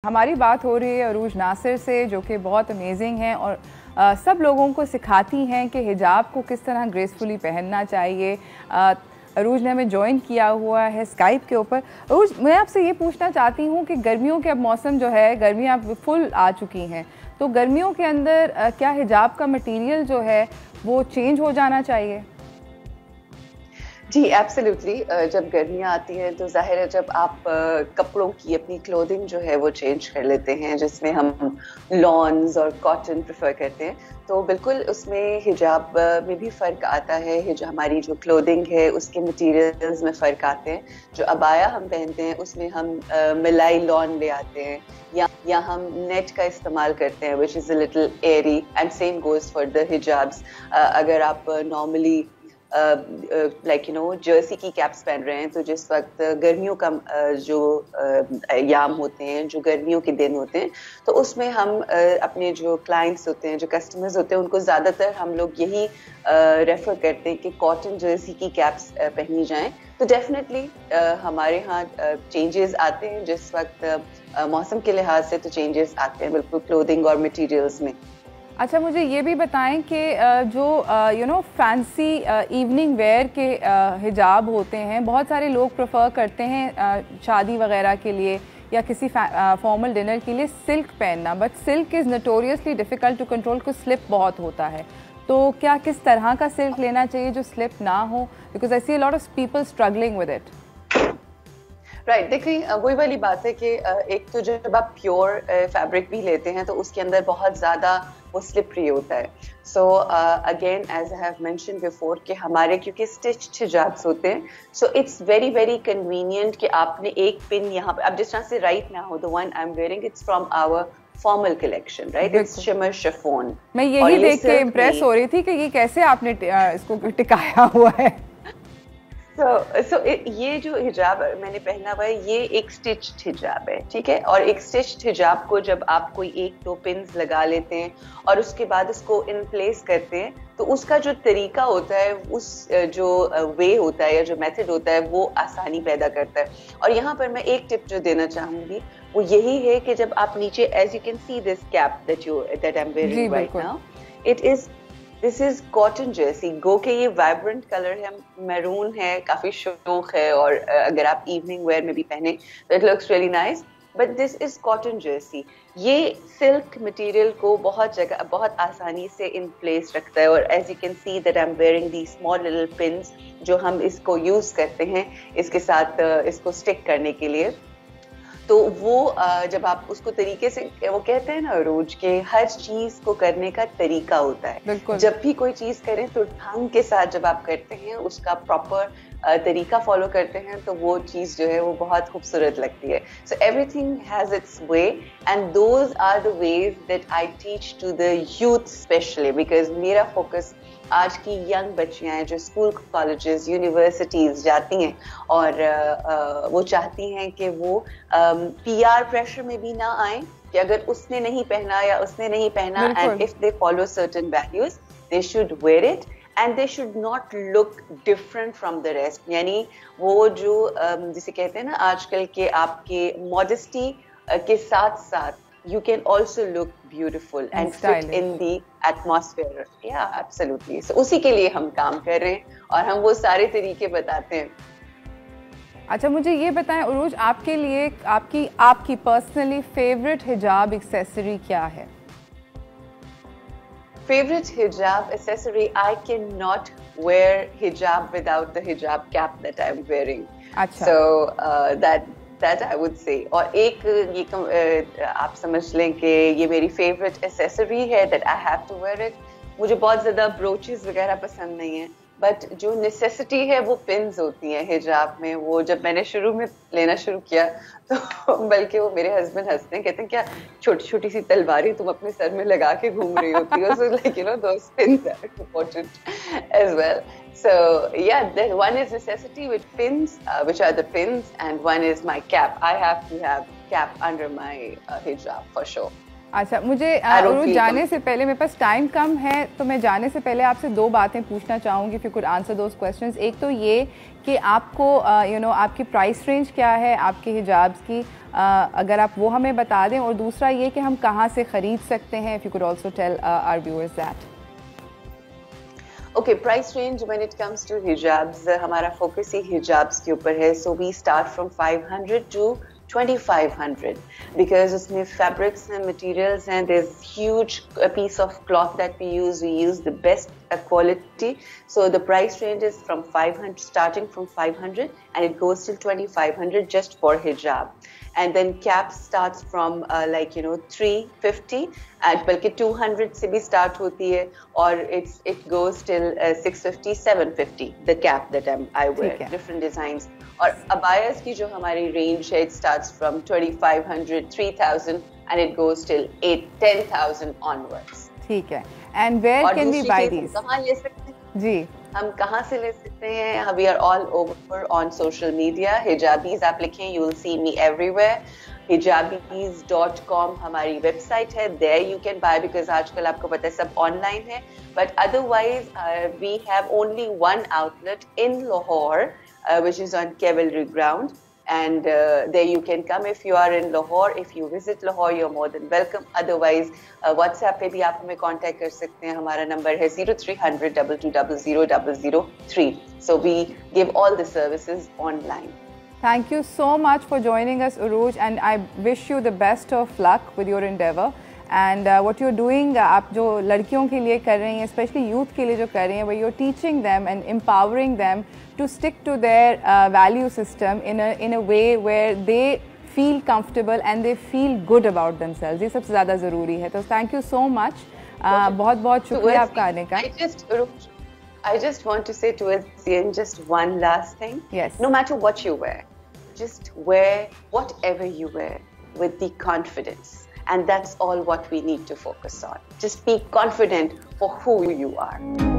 हमारी बात हो रही है अरूज नासिर से, जो कि बहुत अमेजिंग हैं और सब लोगों को सिखाती हैं कि हिजाब को किस तरह ग्रेसफुली पहनना चाहिए। अरूज ने हमें ज्वाइन किया हुआ है स्काइप के ऊपर। अरूज, मैं आपसे ये पूछना चाहती हूँ कि गर्मियों के अब मौसम जो है, गर्मियाँ अब फुल आ चुकी हैं, तो गर्मियों के अंदर क्या हिजाब का मटीरियल जो है वो चेंज हो जाना चाहिए? जी एब्सोल्युटली। जब गर्मियाँ आती हैं तो जाहिर है जब आप कपड़ों की अपनी क्लोथिंग जो है वो चेंज कर लेते हैं, जिसमें हम लॉन्स और कॉटन प्रेफर करते हैं, तो बिल्कुल उसमें हिजाब में भी फ़र्क आता है। हमारी जो क्लोथिंग है उसके मटेरियल्स में फ़र्क आते हैं। जो अबाया हम पहनते हैं उसमें हम मिलाई लॉन ले आते हैं, या हम नेट का इस्तेमाल करते हैं, which is a little airy, and same goes for the hijabs. अगर आप नॉर्मली जर्सी की कैप्स पहन रहे हैं, तो जिस वक्त गर्मियों का जो याम होते हैं, जो गर्मियों के दिन होते हैं, तो उसमें हम अपने जो क्लाइंट्स होते हैं, जो कस्टमर्स होते हैं, उनको ज़्यादातर हम लोग यही रेफर करते हैं कि कॉटन जर्सी की कैप्स पहनी जाएं। तो डेफिनेटली हमारे यहाँ चेंजेस आते हैं जिस वक्त मौसम के लिहाज से, तो चेंजेस आते हैं बिल्कुल क्लोथिंग और मटीरियल्स में। अच्छा, मुझे ये भी बताएं कि जो फैंसी इवनिंग वेयर के हिजाब होते हैं, बहुत सारे लोग प्रेफर करते हैं शादी वगैरह के लिए या किसी फॉर्मल डिनर के लिए सिल्क पहनना, but silk is notoriously difficult to control, को स्लिप बहुत होता है। तो क्या किस तरह का सिल्क लेना चाहिए जो स्लिप ना हो? Because I see a lot of people struggling with it. Right, देखिए वही वाली बात है कि एक तो जब आप प्योर फैब्रिक भी लेते हैं तो उसके अंदर बहुत ज़्यादा वो स्लिपरी होता है। So again as I have mention before कि हमारे क्योंकि स्टिच्ड हिजाब्स होते हैं, so it's very very convenient कि आपने एक पिन यहाँ पे, अब जिस तरह से right now the one I am wearing, it's from our formal collection, right, it's shimmer chiffon. मैं यही देख के इम्प्रेस हो रही थी कि ये कैसे आपने इसको टिकाया हुआ है। ये जो हिजाब मैंने पहना हुआ है, ये एक स्टिच्ड हिजाब है, ठीक है। और एक स्टिच्ड हिजाब को जब आप कोई एक दो पिन्स लगा लेते हैं और उसके बाद इसको इन प्लेस करते हैं, तो उसका जो तरीका होता है, उस जो वे होता है या जो मेथड होता है, वो आसानी पैदा करता है। और यहाँ पर मैं एक टिप जो देना चाहूंगी वो यही है कि जब आप नीचे, as you can see this cap that I am wearing right now, this is cotton jersey. गो के ये वाइब्रेंट कलर है, मैरून है, काफी शौक है, और अगर आप इवनिंग वेयर में भी पहने तो it looks really nice, but this is cotton Jersey. ये सिल्क मटेरियल को बहुत जगह बहुत आसानी से इन प्लेस रखता है। और as you can see that I am wearing the small little pins जो हम इसको यूज करते हैं इसके साथ इसको स्टिक करने के लिए। तो वो जब आप उसको तरीके से, वो कहते हैं ना रोज के हर चीज को करने का तरीका होता है। जब भी कोई चीज करें तो ढंग के साथ जब आप करते हैं, उसका प्रॉपर तरीका फॉलो करते हैं, तो वो चीज जो है वो बहुत खूबसूरत लगती है। So everything has its way, and those are the ways that I teach to the youth specially, because मेरा फोकस आज की यंग बच्चियां हैं जो स्कूल, कॉलेजेस, यूनिवर्सिटीज जाती हैं, और वो चाहती हैं कि वो पीआर प्रेशर में भी ना आए कि अगर उसने नहीं पहना या उसने नहीं पहना, and if they follow certain values they should wear it, and they should not look different from the rest. यानी वो जो जिसे कहते हैं ना आजकल के, आपके मॉडेस्टी के साथ साथ you can also look beautiful and fit in the atmosphere. Yeah, absolutely. So उसी के लिए हम काम कर रहे हैं और हम वो सारे तरीके बताते हैं। अच्छा, मुझे ये बताएं अरूज, आपके लिए आपकी पर्सनली फेवरेट हिजाब एक्सेसरी क्या है? Favorite hijab accessory, I cannot wear hijab without the hijab cap that I'm wearing. अच्छा. So that I would say. और एक ये आप समझ लें कि ये मेरी फेवरेट एसेसरी है, that I have to wear it. मुझे बहुत ज़्यादा ब्रोचेस वगैरह पसंद नहीं है, बट जो नेसेसिटी है वो पिन्स होती हैं हिजाब में। वो जब मैंने शुरू में लेना शुरू किया तो बल्कि वो मेरे हस्बैंड हंसते हैं, कहते हैं क्या छोटी छोटी सी तलवारें तुम अपने सर में लगा के घूम रही होती हो। So like those pins are important as well. So yeah, then one is necessity with pins, which are the pins, and one is my cap. I have to have cap under my hijab for sure. अच्छा, मुझे जाने से पहले, मेरे पास time कम है, तो मैं जाने से पहले आपसे दो बातें पूछना चाहूँगी, if you could answer those questions. एक तो ये कि आपको आपकी प्राइस रेंज क्या है आपके हिजाब्स की, अगर आप वो हमें बता दें, और दूसरा ये कि हम कहाँ से ख़रीद सकते हैं, if you could also tell our viewers that. Okay, price range when it comes to hijabs, हमारा focus ही hijabs के ऊपर है. So we start from 500 to 2500 because उसमें fabrics and materials and there's huge a piece of cloth that we use. We use the best quality. So the price range is from 500, starting from 500, and it goes till 2500 just for hijab. And then cap starts from 350 and बल्कि 200 से भी start होती है, और it goes till 650 750 the cap that I wear, different designs. और abayas की जो हमारी range है, it starts from 2500 3000 and it goes till 10,000 onwards. ठीक है. And where can we buy these? कहाँ ले सकते हैं जी, हम कहाँ से ले सकते हैं? We are all over on social media. Hijabis आप लिखें, you will see me everywhere. Hijabis.com हमारी वेबसाइट है. There you can buy because आजकल आपको पता है सब ऑनलाइन है. But otherwise we have only one outlet in Lahore, which is on Cavalry Ground. And there you can come if you are in Lahore. If you visit Lahore, you're more than welcome. Otherwise, WhatsApp पे भी आप हमें contact कर सकते हैं. हमारा number है 0300 2200 003. So we give all the services online. Thank you so much for joining us, Uruj, and I wish you the best of luck with your endeavor. And what you're doing, आप जो लड़कियों के लिए कर रही हैं, especially youth के लिए जो कर रही हैं, where you're teaching them and empowering them to stick to their value system in a way where they feel comfortable and they feel good about themselves. ये सबसे ज़्यादा ज़रूरी है. तो thank you so much. बहुत बहुत शुक्रिया आपका आने का. I just want to say towards the end just one last thing. Yes. No matter what you wear, just wear whatever you wear with the confidence. And that's all what we need to focus on. Just be confident for who you are.